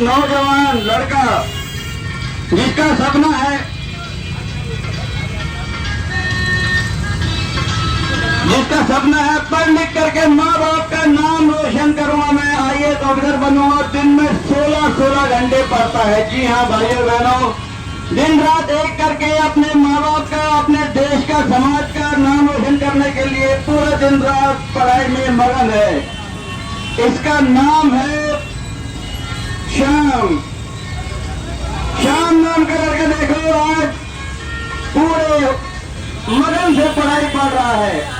नौजवान लड़का जिसका सपना है पढ़ लिख करके माँ बाप का नाम रोशन करूंगा, मैं IAS ऑफिसर बनूंगा। दिन में 16 घंटे पढ़ता है। जी हाँ भाइयों बहनों, दिन रात एक करके अपने माँ बाप का, अपने देश का, समाज का नाम रोशन करने के लिए पूरा दिन रात पढ़ाई में मगन है। इसका नाम है श्याम। श्याम नाम का लड़का देखो आज पूरे मगन से पढ़ाई पढ़ रहा है।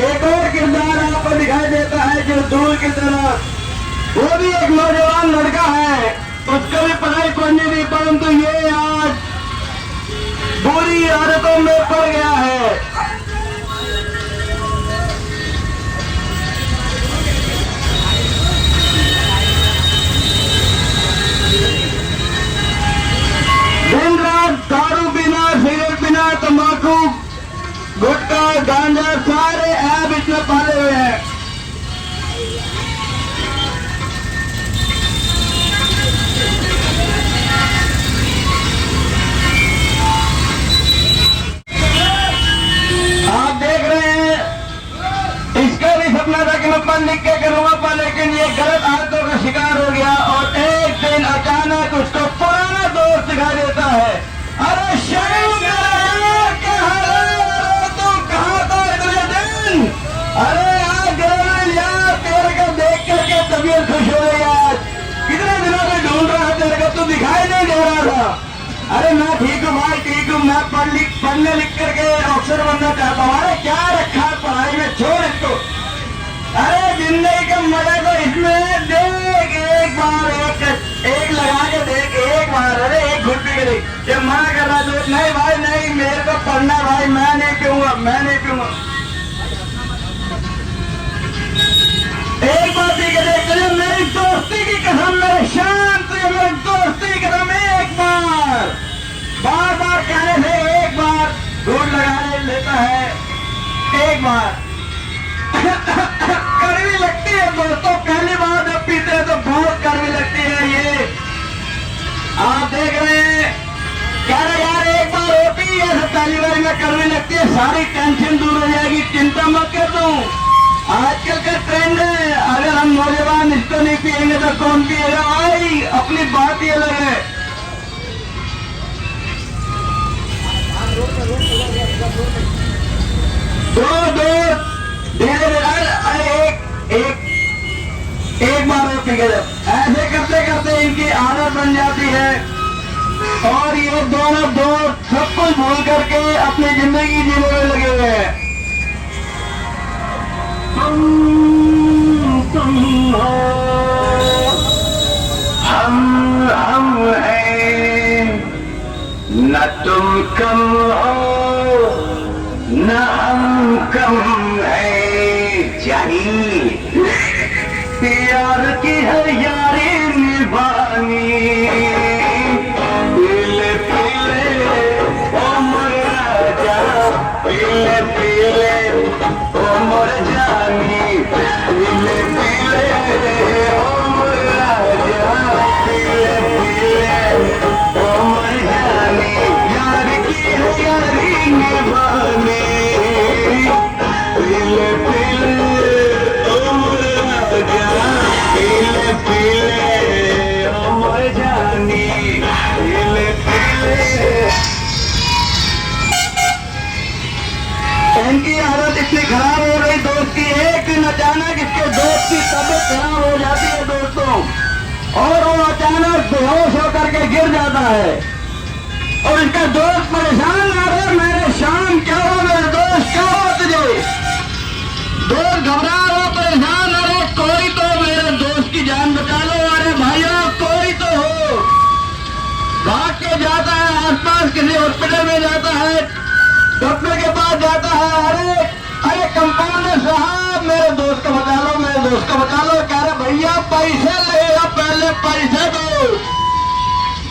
एक और किरदार आपको दिखाई देता है जो दूर की तरफ, वो भी एक नौजवान लड़का है, उसको भी पढ़ाई पढ़नी थी, परंतु ये आज बुरी आदतों में पड़ गया है। दिन रात दारू पीना, सिगरेट पीना, तंबाकू, गुटखा, गांजा, सारे ऐप इसमें पाले हुए हैं। आप देख रहे हैं, इसका भी सपना था कि मैं पढ़ लिख के करूंगा पर, लेकिन ये गलत आदतों का शिकार हो गया और एक दिन अचानक उसको पुराना दोस्त दिखाई देता है। अरे श्याम, अरे आज यार तेरे को देख करके तबीयत खुश हो गई। आज कितने दिनों से ढूंढ रहा है तेरे को, तू दिखाई नहीं दे रहा था। अरे मैं ठीक हूँ भाई, ठीक हूँ, मैं पढ़ने लिख करके अफसर बनना चाहता हूँ। अरे क्या रखा है पढ़ाई में, छोड़ इसको। अरे जिंदगी का मजा तो इसमें देख, एक बार एक लगा के देख, एक बार, अरे एक घुट पी के देख। ये मना कर रहा है, नहीं भाई नहीं, मेरे को पढ़ना भाई, मैं नहीं पीऊंगा, मैं नहीं पीऊंगा। एक बार पी के देख, चलिए मेरी दोस्ती की कसम, मेरे श्याम से मेरी दोस्ती की कसम, एक बार, बार बार कहने से एक बार घूट लगाने लेता है। एक बार कड़वी लगती है दोस्तों, पहली बार जब पीते हैं तो बहुत कड़वी लगती है। ये आप देख रहे हैं, कह रहे यार एक बार होती है, पहली बार में कड़वी लगती है, सारी टेंशन दूर हो जाएगी, चिंता मत कर दूं। आजकल का ट्रेंड है, अगर हम नौजवान इसको नहीं पिएंगे तो कौन पिएगा भाई, अपनी बात ही अलग है। दो धीरे एक बार और पी के ऐसे करते करते इनकी आदत बन जाती है और ये दोनों दोस्त सब कुछ भूल करके अपनी जिंदगी जीने में लगे हुए हैं। तुम हो, हम हैं, न तुम कम हो न हम कम है। चाहिए प्यार की है यारी निभानी, पीले पीले उम्र राजा, पीले पीले उम्र जानी, पीले पीले उम्र राजा, पीले पीले उम्र जानी, यार की है यारी निभानी, पीले पीले उम्र राजा, पीले पीले उम्र जानी, पीले पीले। इनकी आदत इतनी खराब हो गई दोस्त की, एक दिन अचानक इसके दोस्त की तबीयत खराब हो जाती है दोस्तों, और वो अचानक बेहोश होकर के गिर जाता है और इसका दोस्त परेशान आ रहा, मेरे श्याम क्या हो, मेरे दोस्त क्या हो तुझे। दोस्त घबरा रहा, परेशान, अरे कोई तो मेरे दोस्त की जान बचा लो, अरे भाइयों कोई तो हो। भाग के जाता है, आसपास किसी हॉस्पिटल में जाता है, डॉक्टर के पास जाता है, अरे कंपाउंडर साहब मेरे दोस्त को बचा लो, मेरे दोस्त को बचा लो। कह रहे भैया पैसे लगेगा, पहले पैसे दो।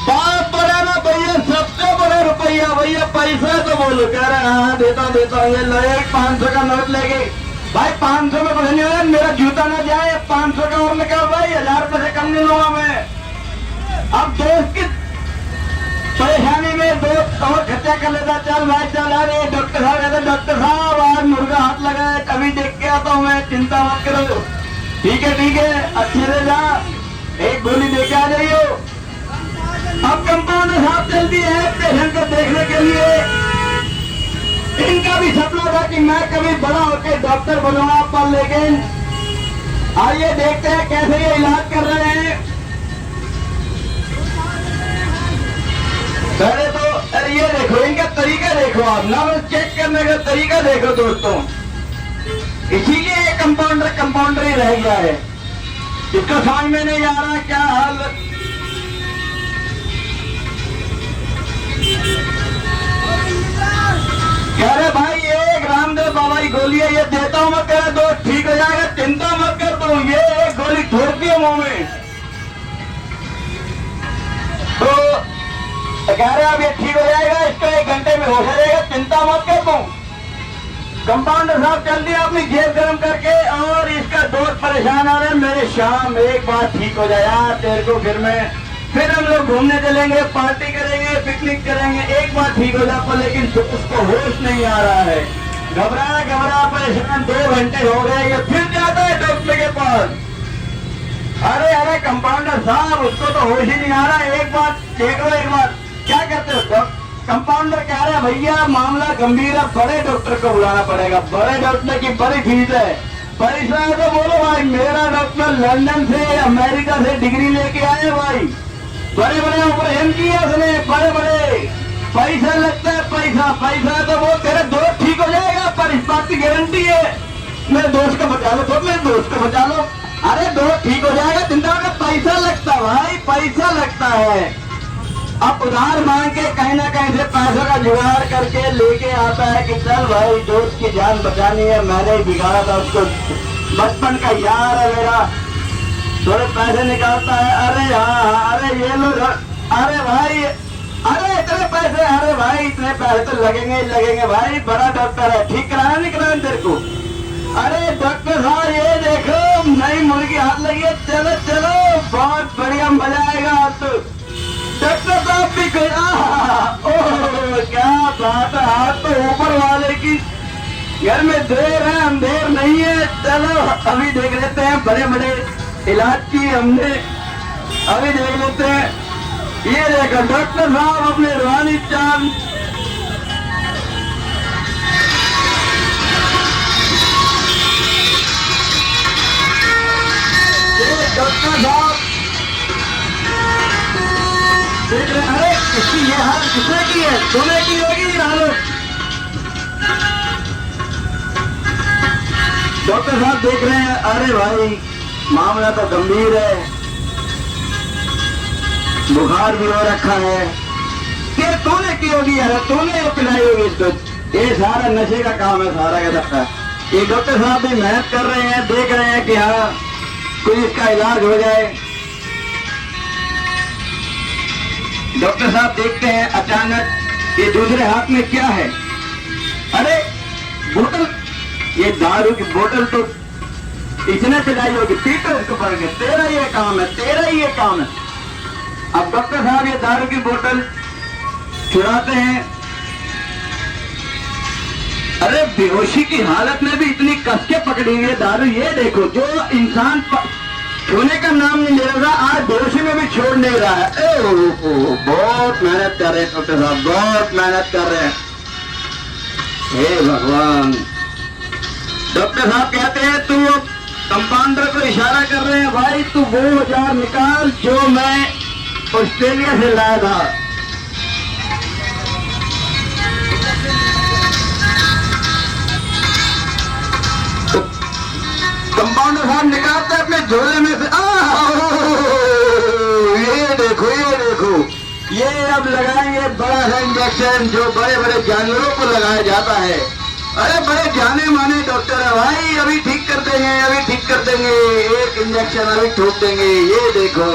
बाप बड़ा ना भैया, सबसे बड़ा रुपया भैया, पैसे तो बोलो। कह रहे हाँ देता हूँ, ये लो एक 500 का नोट लेके। भाई 500 में कुछ नहीं होगा, मेरा जूता ना जाए, 500 का और निकाल भाई, 1000 रुपये से कम नहीं लूंगा मैं। अब दोस्त की परेशानी में दोस्त और खर्चा कर लेता, चल भाई चल। अरे डॉक्टर साहब कहते, डॉक्टर साहब आज मुर्गा हाथ लगा है, कभी देख के आता हूँ मैं, चिंता मत करो। ठीक है अच्छे से जा, एक गोली दे के आ जाइयो। अब कंपाउंडर साहब चलती है पेशेंट को देखने के लिए। इनका भी सपना था कि मैं कभी बड़ा होकर डॉक्टर बनूंगा, पर लेकिन आइए देखते हैं कैसे ये इलाज कर रहे हैं। पहले तो अरे ये देखो, इनका तरीका देखो, आप नर्व चेक करने का तरीका देखो दोस्तों। इसीलिए ये कंपाउंडर ही रह गया है। इसको समझ में नहीं आ रहा क्या हाल। कह रहे भाई एक रामदेव बाबा की गोली है, ये देता हूं मैं, तेरा दोस्त ठीक हो जाएगा, चिंता मत कर तू। ये एक गोली ठोक दी मुंह में, तो कह रहे अब ये ठीक हो जाएगा, इसको 1 घंटे में हो जाएगा, चिंता मत कर तू। कंपाउंडर साहब चल दिया अपनी जेब गर्म करके, और इसका दोस्त परेशान आ रहा है, मेरे शाम एक बार ठीक हो जाए यार तेरे को, फिर हम लोग घूमने चलेंगे, पार्टी करेंगे, पिकनिक करेंगे, एक बार ठीक हो जाए। पर लेकिन उसको होश नहीं आ रहा है, घबरा परेशान। 2 घंटे हो गए, ये फिर जाता है डॉक्टर के पास। अरे कंपाउंडर साहब उसको तो होश ही नहीं आ रहा, एक बार देख लो, एक बार क्या कहते हो। कंपाउंडर कह रहे भैया मामला गंभीर है, बड़े डॉक्टर को बुलाना पड़ेगा, बड़े डॉक्टर की बड़ी फीस है। पैसा है तो बोलो भाई, मेरा डॉक्टर लंदन से अमेरिका से डिग्री लेके आए भाई, बड़े ऑपरेशन किए उसने, बड़े पैसा लगता है, पैसा है तो वो तेरे दोस्त ठीक हो जाएगा, पर इस बात की गारंटी है। मेरे दोस्त को बचा लो, तो मेरे दोस्त को बचा लो। अरे दोस्त ठीक हो जाएगा, चिंता का पैसा लगता है भाई, पैसा लगता है। अब उधार मांग के कहीं ना कहीं से पैसों का जुगाड़ करके लेके आता है कि चल भाई दोस्त की जान बचानी है, मैंने ही बिगाड़ा था उसको, बचपन का यार है मेरा, थोड़े पैसे निकालता है। अरे हाँ, अरे ये लो, अरे भाई, अरे इतने पैसे, अरे भाई इतने पैसे तो लगेंगे भाई, बड़ा डॉक्टर है, ठीक कराना नहीं कराना तेरे को। अरे डॉक्टर साहब ये देखो नई मुर्गी हाथ लगी है, चलो बहुत बढ़िया, मजा आएगा। तो डॉक्टर साहब भी कोई, ओह क्या बात है, हाथ तो ऊपर वाले की, घर में देर है अंधेर नहीं है। चलो अभी देख लेते हैं, बड़े इलाज की हमने, अभी देख लेते हैं। ये देखो डॉक्टर साहब अपने रूहानी चांद, डॉक्टर साहब देख रहे, अरे इसकी ये हाल किसने की है, तूने की होगी हालत। डॉक्टर साहब देख रहे हैं, अरे भाई मामला तो गंभीर है, बुखार भी हो रखा है, फिर तूने की होगी यार, तूने पिलाई होगी इसको, ये सारा नशे का काम है सारा का सबका। ये डॉक्टर साहब भी मेहनत कर रहे हैं, देख रहे हैं कि हाँ कोई इसका इलाज हो जाए। डॉक्टर साहब देखते हैं, अचानक ये दूसरे हाथ में क्या है, अरे बोतल, ये दारू की बोतल तो इसने पिलाई होगी, पीटो उसको पड़ गया, तेरा ये काम है। अब डॉक्टर साहब ये दारू की बोतल छुड़ाते हैं, अरे बेहोशी की हालत में भी इतनी कस के पकड़ी हुई है दारू। ये देखो जो इंसान छूने का नाम नहीं ले रहा, आज बेहोशी में भी छोड़ नहीं रहा है। बहुत मेहनत कर रहे हैं डॉक्टर साहब, बहुत मेहनत कर रहे हैं, हे भगवान। डॉक्टर साहब कहते हैं तू कंपाउंडर को इशारा कर रहे हैं, भाई तू वो औजार निकाल जो मैं ऑस्ट्रेलिया से लाया था। कंपाउंडर साहब निकालते अपने झोले में से, ये देखो ये अब लगाएंगे बड़ा सा इंजेक्शन जो बड़े जानवरों को लगाया जाता है। अरे बड़े जाने माने डॉक्टर है भाई, अभी ठीक कर देंगे, एक इंजेक्शन अभी ठोक देंगे। ये देखो,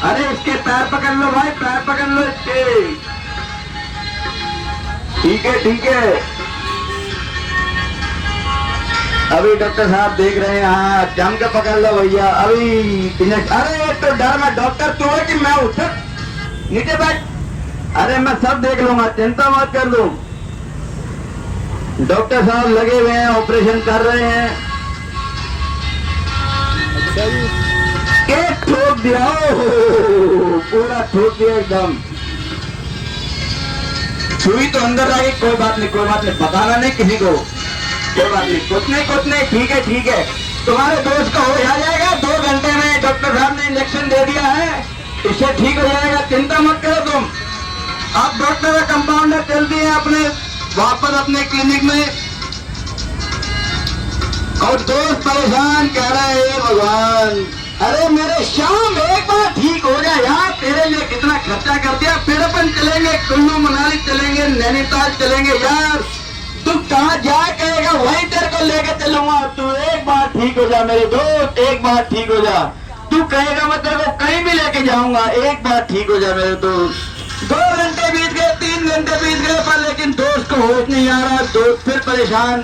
अरे इसके पैर पकड़ लो भाई, पैर पकड़ लो इसके, ठीक है। अभी डॉक्टर साहब देख रहे हैं, हाँ जम के पकड़ लो भैया। अभी अरे तो डर में डॉक्टर तू है कि मैं उठ नीचे बैठ। अरे मैं सब देख लूंगा, चिंता मत कर दो। डॉक्टर साहब लगे हुए हैं, ऑपरेशन कर रहे हैं। अच्छा जी, एक ठोक दिया, पूरा ठोक दिया एकदम। सुई तो अंदर आई, कोई बात नहीं, कोई बात नहीं, बताना नहीं किसी को, कोई बात नहीं, कुछ नहीं, ठीक है ठीक है। तुम्हारे दोस्त का हो जाएगा 2 घंटे में, डॉक्टर साहब ने इंजेक्शन दे दिया है, इससे ठीक हो जाएगा, चिंता मत करो तुम। अब डॉक्टर कंपाउंडर चलती है अपने वापस अपने क्लिनिक में, और दोस्त परेशान कह रहे हैं भगवान, अरे मेरे श्याम एक बार ठीक हो जाए यार, तेरे लिए कितना खर्चा कर दिया, फिर अपन चलेंगे कुल्लू मनाली चलेंगे, नैनीताल चलेंगे यार, तू कहाँ जा कहेगा वहीं तेरे को लेके चलूंगा, तू एक बार ठीक हो जा मेरे दोस्त, एक बार ठीक हो जा, तू कहेगा मैं तेरे को कहीं भी लेके जाऊंगा, एक बार ठीक हो जा मेरे दोस्त। 2 घंटे बीत गए, 3 घंटे बीत गए, पर लेकिन दोस्त को होश नहीं आ रहा, दोस्त फिर परेशान,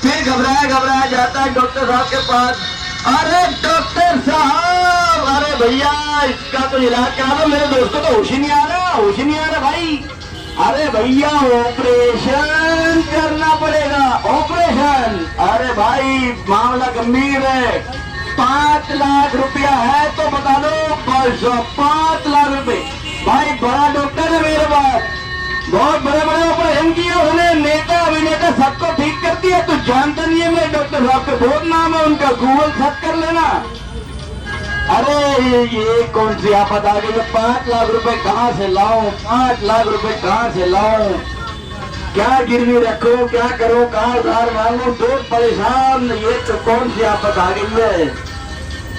फिर घबराया जाता है डॉक्टर साहब के पास। अरे डॉक्टर साहब, अरे भैया इसका तो इलाज करा दो, मेरे दोस्त को तो होश ही नहीं आ रहा, होश ही नहीं आ रहा भाई। अरे भैया ऑपरेशन करना पड़ेगा, ऑपरेशन। अरे भाई मामला गंभीर है, 5 लाख रुपया है तो बता दो, 5 लाख रुपए। भाई बड़ा डॉक्टर है मेरे पास, बहुत बड़े बड़े ऑपरेशन किए उन्होंने, नेता अभिनेता सबको ठीक कर दिया, तो जानता नहीं है मेरे डॉक्टर साहब के, बहुत नाम है उनका, गूगल सर्च कर लेना। अरे ये कौन सी आफत आ गई, 5 लाख रुपए कहाँ से लाऊं, 5 लाख रुपए कहाँ से लाऊं, क्या गिरवी रखो, क्या करो, कहाँ उधार मांगो, दोस्त परेशान, ये तो कौन सी आफत आ गई है।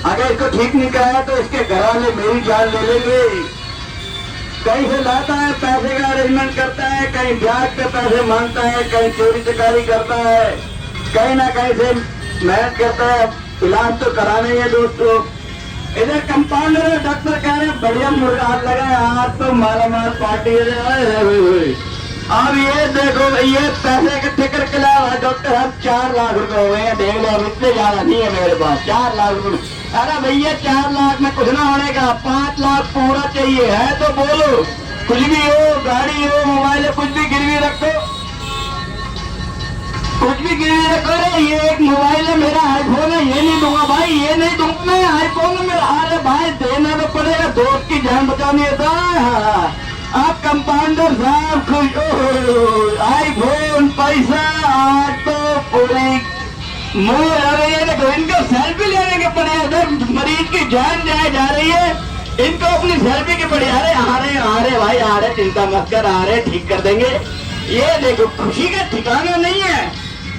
अगर इसको ठीक नहीं कराया तो इसके घर वाले मेरी जान ले लेंगे। कहीं से लाता है, पैसे का अरेंजमेंट करता है, कहीं ब्याज पे पैसे मांगता है, कहीं चोरी चकारी करता है, कहीं ना कहीं से मेहनत करता है, इलाज तो कराना ही है दोस्तों। इधर कंपाउंडर है, डॉक्टर कह रहे हैं बढ़िया मुर्गा हाथ लगा है, आज तो मारा मार पार्टी है। अब ये देखो ये पैसे इकट्ठे करके लाया है डॉक्टर साहब, 4 लाख रुपए हो गए हैं, देख लो, अब इतने ज्यादा नहीं है मेरे पास, 4 लाख रुपए। अरे भैया 4 लाख में कुछ ना होने का, 5 लाख पूरा चाहिए है तो बोलो, कुछ भी हो, गाड़ी हो, मोबाइल हो, कुछ भी गिरवी रखो, कुछ भी गिरवी रखो। अरे ये एक मोबाइल है मेरा, आईफोन है, ये नहीं दूंगा भाई, ये नहीं दूंगा मैं, आईफोन है मेरा। अरे भाई देना तो पड़ेगा, दोस्त की जान बचानी है तो। आप कंपाउंडर साहब खुश हो, आईफोन, पैसा, आज तो पूरी मोर। अरे ये देखो इनको सेल्फी लेने के पड़े, उधर मरीज की जान जाए जा रही है, इनको अपनी सेल्फी की पड़ी। अरे आ रहे भाई आ रहे, चिंता मत कर, आ रहे, ठीक कर देंगे। ये देखो खुशी का ठिकाना नहीं है,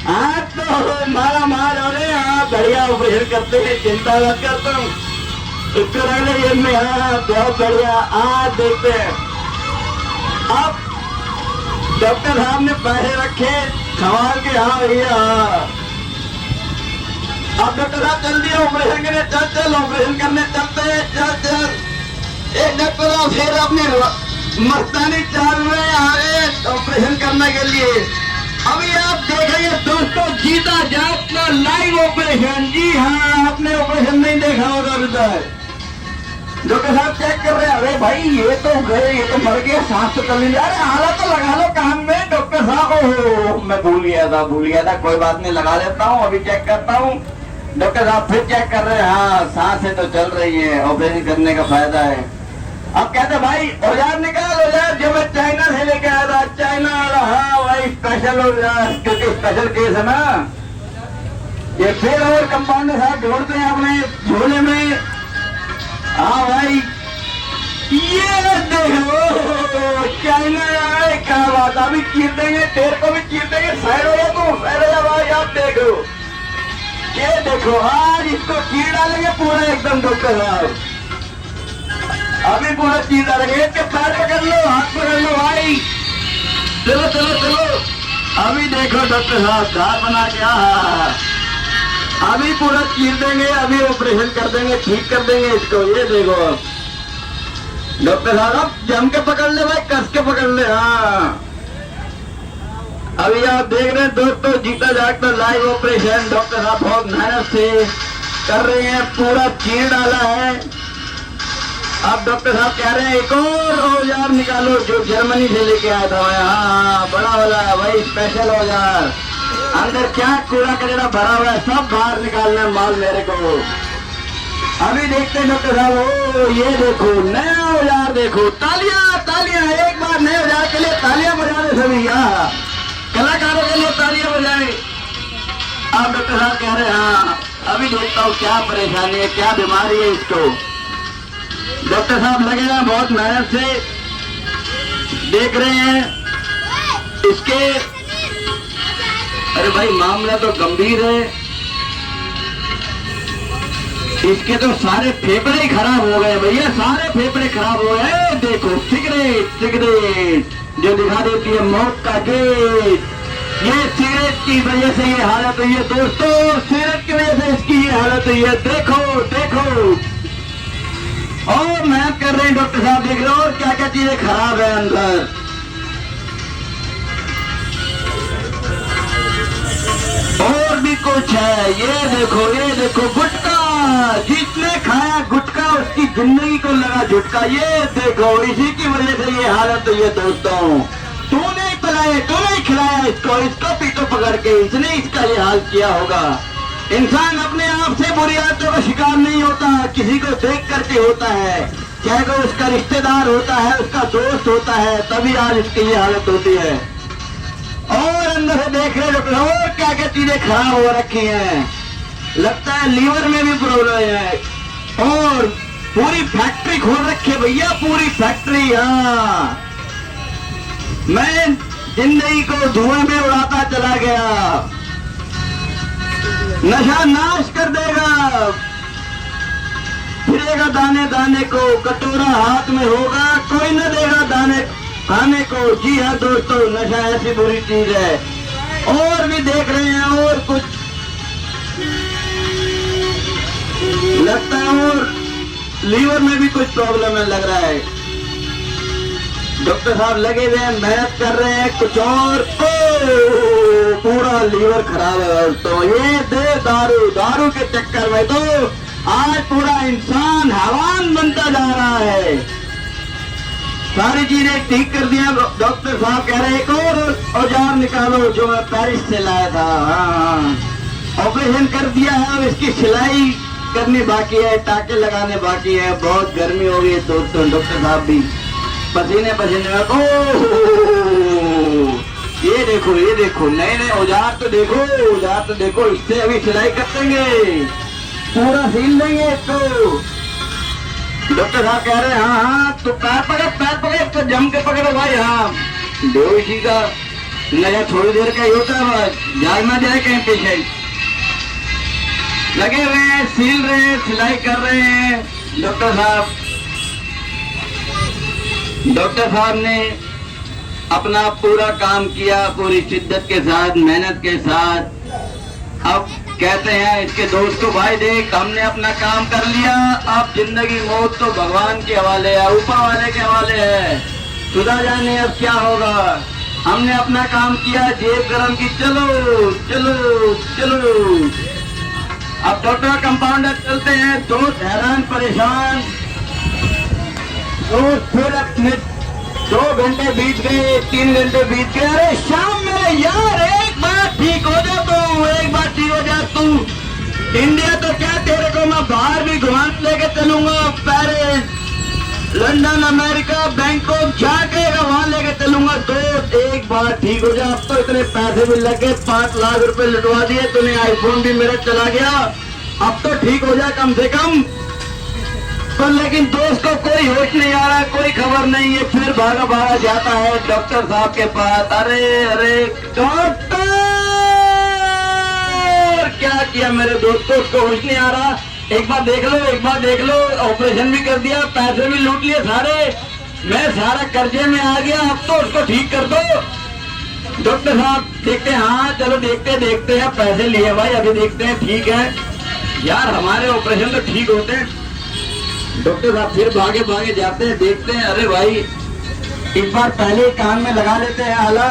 आज तो मारा मार हो रहे, हाँ बढ़िया ऑपरेशन करते हैं, चिंता मत करता हूँ, इसको अगले जेब में, हाँ बहुत बढ़िया। आज देखते हैं, अब डॉक्टर साहब ने पैसे रखे सवाल के, हाँ भैया, अब डॉक्टर साहब चल दिया ऑपरेशन करने, चल ऑपरेशन करने चलते हैं, चल। एक डॉक्टर साहब फिर अपने मस्तानी चाल में आ गए ऑपरेशन करने के लिए। अभी आप देखेंगे दोस्तों, जीता जागता लाइव ऑपरेशन, जी हाँ, आपने ऑपरेशन नहीं देखा होगा अभी तक। डॉक्टर साहब चेक कर रहे हैं, अरे भाई ये तो गए, ये तो मर गया, सांस तो कर लीजिए, अरे आला तो लगा लो कान में। डॉक्टर साहब ओह मैं भूल गया था, कोई बात नहीं, लगा लेता हूँ, अभी चेक करता हूँ। डॉक्टर साहब फिर चेक कर रहे हैं, हाँ सांसें तो चल रही है, ऑपरेशन करने का फायदा है। अब कहते भाई औजार निकाल, औजार जो मैं चाइना से लेके आया था, चाइना वाला, हाँ भाई स्पेशल औजार, क्योंकि स्पेशल केस है ना ये। फिर और कंपाउंडर साहब ढूंढते हैं अपने झोले में, हाँ भाई ये देखो चाइना, क्या बात, अभी चीर देंगे, तेरे को भी चीर देंगे, साइड हो जा तू, साइड हो जा भाई। आप देखो, ये देखो आज इसको चीर डालेंगे पूरा एकदम डॉक्टर साहब, अभी पूरा चीर डालेंगे। इसके पैर पकड़ लो, हाथ पकड़ लो भाई, चलो चलो चलो। अभी देखो डॉक्टर साहब धार बना के, अभी पूरा चीर देंगे, अभी ऑपरेशन कर देंगे, ठीक कर देंगे इसको। ये देखो डॉक्टर साहब जम के पकड़ ले भाई, कस के पकड़ ले, हाँ अभी आप देख रहे हैं दोस्तों, जीता जागता लाइव ऑपरेशन डॉक्टर साहब बहुत मेहनत से कर रहे हैं, पूरा चीर डाला है। अब डॉक्टर साहब कह रहे हैं एक और औजार निकालो जो जर्मनी से लेके आया था। हाँ, बड़ा वाला वही स्पेशल औजार, अंदर क्या कूड़ा कचरा भरा हुआ है सब बाहर निकालना है माल मेरे को। अभी देखते हैं डॉक्टर साहब। ओ ये देखो नया औजार, देखो तालियां तालियां, एक बार नए औजार के लिए तालियां बजा दे सभी, यहाँ कलाकारों के लिए तालियां बजाएं। अब डॉक्टर साहब कह रहे हैं हाँ अभी देखता हूँ क्या परेशानी है, क्या बीमारी है इसको। डॉक्टर साहब लगे हैं बहुत मेहनत से, देख रहे हैं इसके। अरे भाई मामला तो गंभीर है, इसके तो सारे फेफड़े ही खराब हो गए भैया, सारे फेफड़े खराब हो गए। देखो सिगरेट सिगरेट जो दिखा देती है मौत का गेट, ये सिगरेट की वजह से ये हालत हुई है दोस्तों, सिगरेट की वजह से इसकी ये हालत हुई है। देखो देखो, और मेहनत कर रहे हैं डॉक्टर साहब, देख रहे हो क्या क्या चीजें खराब है अंदर। और भी कुछ है, ये देखो गुटखा, जिसने खाया गुटखा उसकी जिंदगी को लगा झुटका। ये देखो इसी की वजह से ये हालत हुई है दोस्तों। तूने पिलाया, तूने खिलाया इसको पीटो पकड़ के, इसने इसका ये हाल किया होगा। इंसान अपने आप से बुरी आदतों का शिकार नहीं होता, किसी को देख करके होता है, चाहे वो उसका रिश्तेदार होता है, उसका दोस्त होता है, तभी आज इसकी ये हालत होती है। और अंदर से देख रहे डॉक्टर और क्या क्या चीजें खराब हो रखी हैं, लगता है लीवर में भी प्रॉब्लम है, और पूरी फैक्ट्री खोल रखी है भैया, पूरी फैक्ट्री। हाँ, मैं जिंदगी को धुएं में उड़ाता चला गया, नशा नाश कर देगा, फिरेगा दाने दाने को, कटोरा हाथ में होगा कोई न देगा दाने खाने को। जी हाँ दोस्तों, नशा ऐसी बुरी चीज है। और भी देख रहे हैं और कुछ लगता है, और लीवर में भी कुछ प्रॉब्लम है लग रहा है। डॉक्टर साहब लगे हुए हैं, मेहनत कर रहे हैं कुछ और। पूरा लीवर खराब है दोस्तों, ये दे दारू के चक्कर में तो आज पूरा इंसान हैवान बनता जा रहा है। सारी चीजें ठीक कर दिया, डॉक्टर साहब कह रहे हैं एक और औजार निकालो जो मैं पेरिस से लाया था। हाँ, ऑपरेशन कर दिया है, अब इसकी सिलाई करनी बाकी है, टाके लगाने बाकी है। बहुत गर्मी हो गई है दोस्तों, डॉक्टर साहब भी पसीने पसीने में। ये देखो नए नए औजार तो देखो, औजार तो देखो, इससे अभी सिलाई कर देंगे, पूरा सील देंगे इसको। डॉक्टर साहब कह रहे हैं हाँ तो पैर पकड़ इसको जम के पकड़ो भाई। हाँ, दो इसी का नया थोड़ी देर का ही होता है, जाए ना जाए कहीं पेशेंट। लगे हुए हैं, सील रहे हैं, सिलाई कर रहे हैं डॉक्टर साहब ने अपना पूरा काम किया, पूरी शिद्दत के साथ, मेहनत के साथ। अब कहते हैं इसके दोस्त को भाई देख हमने अपना काम कर लिया, अब जिंदगी मौत तो भगवान के हवाले है, ऊपर वाले के हवाले है, खुदा जाने अब क्या होगा। हमने अपना काम किया, जेब गरम की, चलो चलो चलो। अब डॉक्टर कंपाउंडर चलते हैं, दोस्त हैरान परेशान। दोस्त फिर अपने 2 घंटे बीत गए, 3 घंटे बीत गए। अरे शाम में यार एक बार ठीक हो जा तू, एक बार ठीक हो जा तू। इंडिया तो क्या, तेरे को मैं बाहर भी घुमाने लेके चलूंगा, पेरिस, लंदन, अमेरिका, बैंकॉक जाके वहां लेके चलूंगा। दोस्त एक बार ठीक हो जा, अब तो इतने पैसे भी लगे, 5 लाख रुपए लुटवा दिए तूने, आईफोन भी मेरा चला गया, अब तो ठीक हो जा कम से कम। पर लेकिन दोस्त को कोई होश नहीं आ रहा, कोई खबर नहीं है, फिर भागा भागा जाता है डॉक्टर साहब के पास। अरे अरे डॉक्टर, क्या किया मेरे दोस्त को, उसको होश नहीं आ रहा। एक बार देख लो, एक बार देख लो, ऑपरेशन भी कर दिया, पैसे भी लूट लिए सारे, मैं सारा कर्जे में आ गया, अब तो उसको ठीक कर दो। डॉक्टर साहब देखते हैं, हाँ चलो देखते देखते हैं, पैसे लिए भाई, अभी देखते हैं, ठीक है यार, हमारे ऑपरेशन तो ठीक होते हैं। डॉक्टर साहब फिर भागे भागे जाते हैं, देखते हैं, अरे भाई एक बार पहले कान में लगा लेते हैं आला।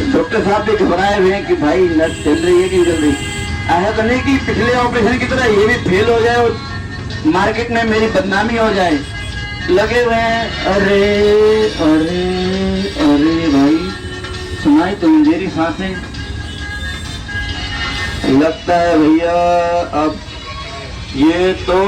डॉक्टर साहब भी घबराए हुए हैं कि भाई नस चल रही है कि चल रही। ऐसा तो नहीं कि पिछले ऑपरेशन की तरह ये भी फेल हो जाए और मार्केट में मेरी बदनामी हो जाए। लगे हुए हैं। अरे अरे अरे भाई सुनाई तो मेरी सांसें। लगता है भैया अब ये तो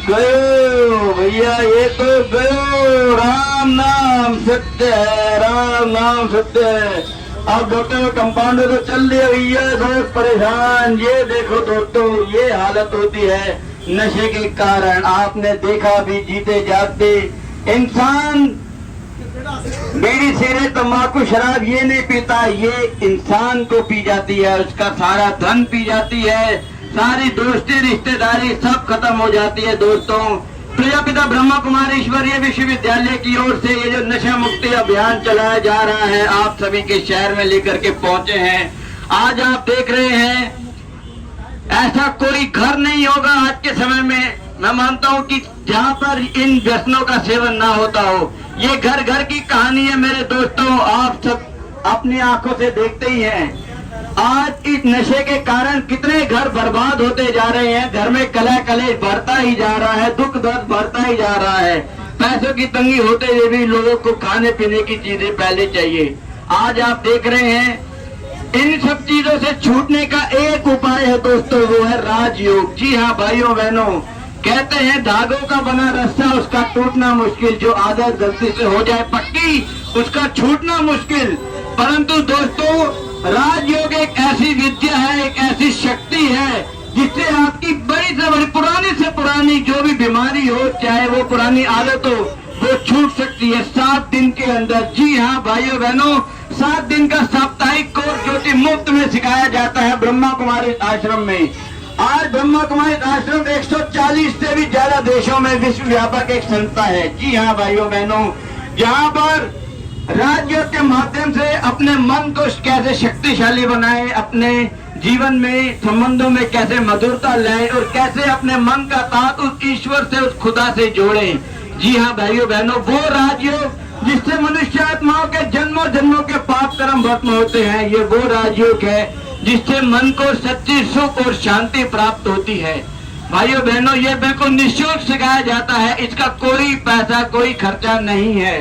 गयो भैया, ये तो गयो। राम नाम सत्य है, राम नाम सत्य है। अब डॉक्टर कंपाउंडर तो चल दिया भैया, बहुत परेशान। ये देखो दोस्तों, ये हालत होती है नशे के कारण। आपने देखा भी जीते जागते इंसान बीड़ी सिगरेट तंबाकू शराब ये नहीं पीता, ये इंसान को पी जाती है, उसका सारा धन पी जाती है, सारी दोस्ती रिश्तेदारी सब खत्म हो जाती है। दोस्तों, प्रजापिता ब्रह्मा कुमारी ईश्वरीय विश्वविद्यालय की ओर से ये जो नशा मुक्ति अभियान चलाया जा रहा है, आप सभी के शहर में लेकर के पहुंचे हैं। आज आप देख रहे हैं ऐसा कोई घर नहीं होगा आज के समय में, मैं मानता हूं कि जहां पर इन व्यसनों का सेवन ना होता हो। ये घर घर की कहानी है मेरे दोस्तों, आप सब अपनी आंखों से देखते ही हैं। आज इस नशे के कारण कितने घर बर्बाद होते जा रहे हैं, घर में कलह कलेश बढ़ता ही जा रहा है, दुख दर्द बढ़ता ही जा रहा है। पैसों की तंगी होते हुए भी लोगों को खाने पीने की चीजें पहले चाहिए। आज आप देख रहे हैं इन सब चीजों से छूटने का एक उपाय है दोस्तों, वो है राजयोग। जी हाँ भाइयों बहनों, कहते हैं धागों का बना रस्सा उसका टूटना मुश्किल, जो आदत गलती से हो जाए पक्की उसका छूटना मुश्किल। परंतु दोस्तों, राजयोग एक ऐसी विद्या है, एक ऐसी शक्ति है जिससे आपकी बड़ी से बड़ी पुरानी से पुरानी जो भी बीमारी हो, चाहे वो पुरानी आदत हो, वो छूट सकती है 7 दिन के अंदर। जी हाँ भाइयों बहनों, 7 दिन का साप्ताहिक कोर्स जो कि मुफ्त में सिखाया जाता है ब्रह्मा कुमारी आश्रम में। आज ब्रह्मा कुमारी आश्रम 140 से भी ज्यादा देशों में विश्व व्यापक एक संस्था है। जी हाँ भाइयों बहनों, जहाँ पर राजयोग के माध्यम से अपने मन को कैसे शक्तिशाली बनाए, अपने जीवन में संबंधों में कैसे मधुरता लाए और कैसे अपने मन का ताक़त उस ईश्वर से, उस खुदा से जोड़े। जी हाँ भाइयों बहनों, वो राजयोग जिससे मनुष्य आत्माओं के जन्मों जन्मों के पाप कर्म भस्म होते हैं, ये वो राजयोग है जिससे मन को सच्ची सुख और शांति प्राप्त होती है। भाइयों बहनों, ये बिल्कुल निःशुल्क सिखाया जाता है, इसका कोई पैसा कोई खर्चा नहीं है।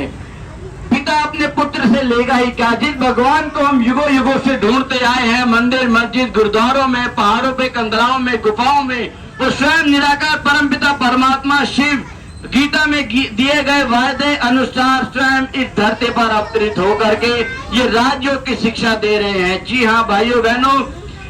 पिता अपने पुत्र से लेगा ही क्या? जिस भगवान को हम युगों युगों से ढूंढते आए हैं, मंदिर मस्जिद गुरुद्वारों में, पहाड़ों पे, कंदराओं में, गुफाओं में, वो स्वयं निराकार परमपिता परमात्मा शिव गीता में दिए गए वायदे अनुसार स्वयं इस धरती पर अवतरित होकर के ये राजयोग की शिक्षा दे रहे हैं। जी हाँ भाइयों बहनों,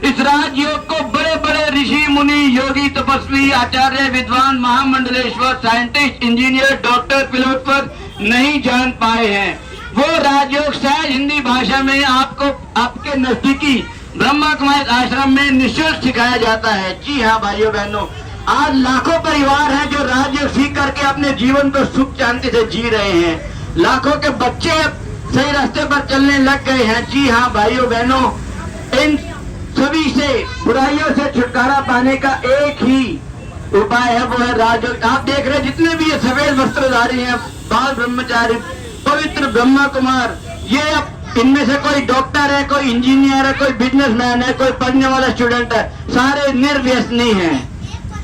इस राजयोग को बड़े बड़े ऋषि मुनि, योगी, तपस्वी, आचार्य, विद्वान, महामंडलेश्वर, साइंटिस्ट, इंजीनियर, डॉक्टर, फिलोसफर नहीं जान पाए हैं। वो राजयोग शायद हिंदी भाषा में आपको आपके नजदीकी ब्रह्मा कुमारी आश्रम में निःशुल्क सिखाया जाता है। जी हाँ भाइयों बहनों, आज लाखों परिवार हैं जो राजयोग सीख करके अपने जीवन को सुख शांति से जी रहे हैं। लाखों के बच्चे सही रास्ते पर चलने लग गए हैं। जी हाँ भाइयों बहनों, इन सभी से बुराइयों से छुटकारा पाने का एक ही उपाय है, वो है राजयोग। आप देख रहे हैं जितने भी ये सफेद वस्त्रधारी हैं, बाल ब्रह्मचारी, पवित्र ब्रह्मा कुमार, ये इनमें से कोई डॉक्टर है, कोई इंजीनियर है, कोई बिजनेसमैन है, कोई पढ़ने वाला स्टूडेंट है, सारे निर्व्यसनी हैं,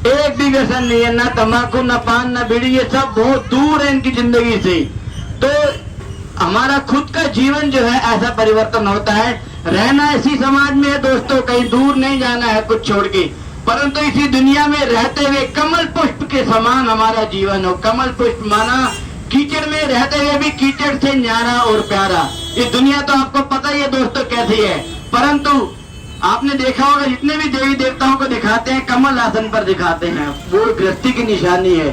एक भी व्यसन नहीं है, ना तंबाकू, ना पान, ना बीड़ी, ये सब बहुत दूर है इनकी जिंदगी से। तो हमारा खुद का जीवन जो है ऐसा परिवर्तन होता है। रहना इसी समाज में है दोस्तों, कहीं दूर नहीं जाना है कुछ छोड़ के, परंतु इसी दुनिया में रहते हुए कमल पुष्प के समान हमारा जीवन हो। कमल पुष्प माना कीचड़ में रहते हुए भी कीचड़ से न्यारा और प्यारा। ये दुनिया तो आपको पता ही है दोस्तों कैसी है, परंतु आपने देखा होगा जितने भी देवी देवताओं को दिखाते हैं कमल आसन पर दिखाते हैं, वो गृहस्थी की निशानी है।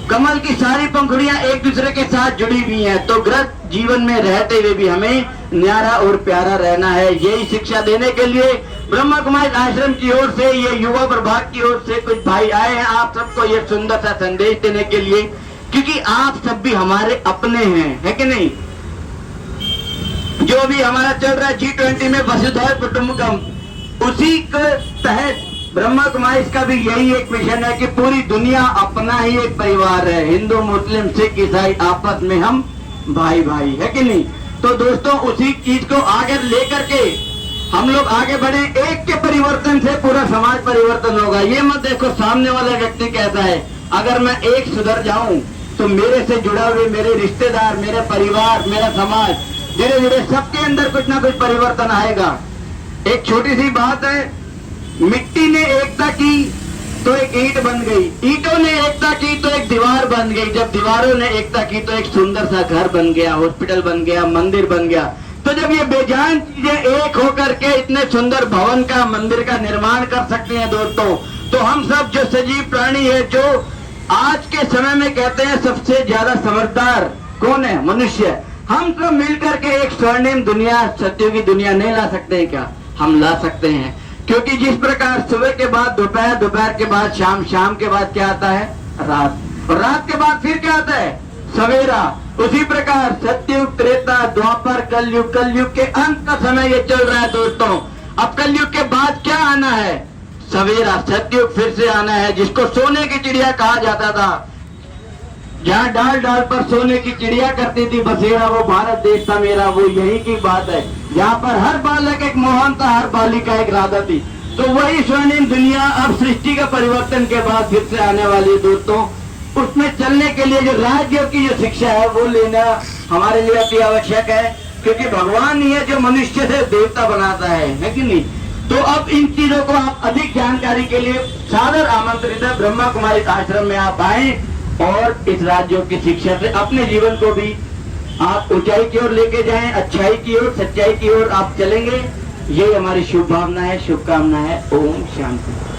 कमल की सारी पंखुड़ियां एक दूसरे के साथ जुड़ी हुई हैं, तो गृहस्थ जीवन में रहते हुए भी हमें न्यारा और प्यारा रहना है। यही शिक्षा देने के लिए ब्रह्मा कुमारी आश्रम की ओर से, ये युवा प्रभाग की ओर से कुछ भाई आए हैं आप सबको ये सुंदर सा संदेश देने के लिए, क्योंकि आप सब भी हमारे अपने हैं, है कि नहीं। जो भी हमारा चल रहा है G20 में वसुधैव कुटुंबकम, उसी के तहत ब्रह्मा कुमारी का भी यही एक मिशन है कि पूरी दुनिया अपना ही एक परिवार है। हिंदू, मुस्लिम, सिख, ईसाई आपस में हम भाई भाई, है कि नहीं। तो दोस्तों उसी चीज को आगे लेकर के हम लोग आगे बढ़े। एक के परिवर्तन से पूरा समाज परिवर्तन होगा। ये मत देखो सामने वाला व्यक्ति कैसा है, अगर मैं एक सुधर जाऊं तो मेरे से जुड़ा हुए मेरे रिश्तेदार, मेरे परिवार, मेरा समाज, धीरे धीरे सबके अंदर कुछ ना कुछ परिवर्तन आएगा। एक छोटी सी बात है, मिट्टी ने एकता की तो एक ईंट बन गई, ईंटों ने एकता की तो एक दीवार बन गई, जब दीवारों ने एकता की तो एक सुंदर सा घर बन गया, हॉस्पिटल बन गया, मंदिर बन गया। तो जब ये बेजान चीजें एक होकर के इतने सुंदर भवन का, मंदिर का निर्माण कर सकती हैं दोस्तों, तो हम सब जो सजीव प्राणी है, जो आज के समय में कहते हैं सबसे ज्यादा समझदार कौन है? मनुष्य। हम सब मिलकर के एक स्वर्णिम दुनिया, सत्य की दुनिया नहीं ला सकते हैं क्या? हम ला सकते हैं, क्योंकि जिस प्रकार सुबह के बाद दोपहर, दोपहर के बाद शाम, शाम के बाद क्या आता है? रात, और रात के बाद फिर क्या आता है? सवेरा। उसी प्रकार सत्ययुग, त्रेता, द्वापर, कलयुग, कलयुग के अंत का समय ये चल रहा है दोस्तों। अब कलयुग के बाद क्या आना है? सवेरा, सत्ययुग फिर से आना है, जिसको सोने की चिड़िया कहा जाता था। जहाँ डाल डाल पर सोने की चिड़िया करती थी बसेरा, वो भारत देश था मेरा, वो यही की बात है। यहाँ पर हर बालक एक मोहन था, हर बालिका एक राधा थी। तो वही स्वर्णिम दुनिया अब सृष्टि का परिवर्तन के बाद फिर से आने वाली है दोस्तों। उसमें चलने के लिए जो राजयोग की जो शिक्षा है वो लेना हमारे लिए अति आवश्यक है, क्योंकि भगवान ही है जो मनुष्य से देवता बनाता है कि नहीं? तो अब इन चीजों को आप अधिक जानकारी के लिए सादर आमंत्रित है, ब्रह्मा कुमारी आश्रम में आप आए और इस राजयोग की शिक्षा से अपने जीवन को भी आप ऊंचाई की ओर लेके जाएं, अच्छाई की ओर, सच्चाई की ओर आप चलेंगे। ये हमारी शुभ भावना है, शुभकामना है। ओम शांति।